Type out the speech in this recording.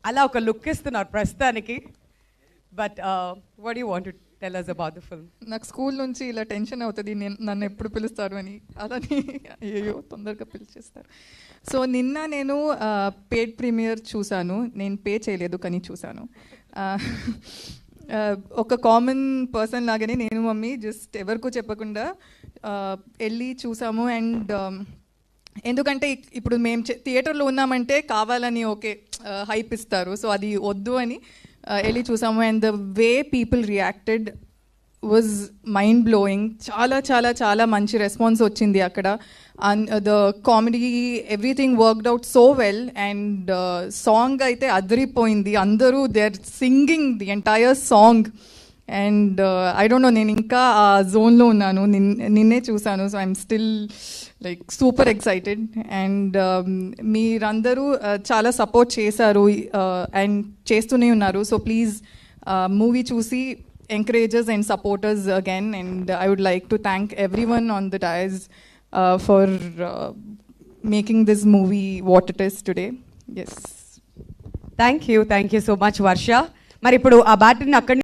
అలా ఒక లుక్ ఇస్తున్నారు ప్రస్తుతానికి. But what you want to tell us about the film? నాకు స్కూల్ నుంచి ఇలా టెన్షన్ అవుతుంది, నన్ను ఎప్పుడు పిలుస్తారు అని. అలానే అయ్యో తొందరగా పిలిచేస్తారు. సో నిన్న నేను పేడ్ ప్రీమియర్ చూశాను. నేను పే చేయలేదు కానీ చూశాను. ఒక కామన్ పర్సన్ లాగానే నేను మమ్మీ జస్ట్ ఎవరికూ చెప్పకుండా వెళ్ళి చూసాము. అండ్ ఎందుకంటే ఇప్పుడు మేము థియేటర్లో ఉన్నామంటే కావాలని ఓకే హైప్ ఇస్తారు, సో అది వద్దు అని వెళ్ళి చూసాము. And the way people reacted was mind blowing. చాలా చాలా చాలా మంచి రెస్పాన్స్ వచ్చింది అక్కడ. The comedy everything worked out so well. And song అయితే అదిరిపోయింది. అందరూ they are singing the entire song. And I don't know, నేను ఇంకా ఆ జోన్లో ఉన్నాను. నిన్నే చూసాను. So I'm still like super excited. And మీరందరూ చాలా సపోర్ట్ చేశారు అండ్ చేస్తూనే ఉన్నారు. సో ప్లీజ్ మూవీ చూసి encourages and supporters again, and I would like to thank everyone on the dais for making this movie what it is today. Yes, thank you so much, Varsha. మరి ఇప్పుడు ఆ బ్యాటరీని అక్కడ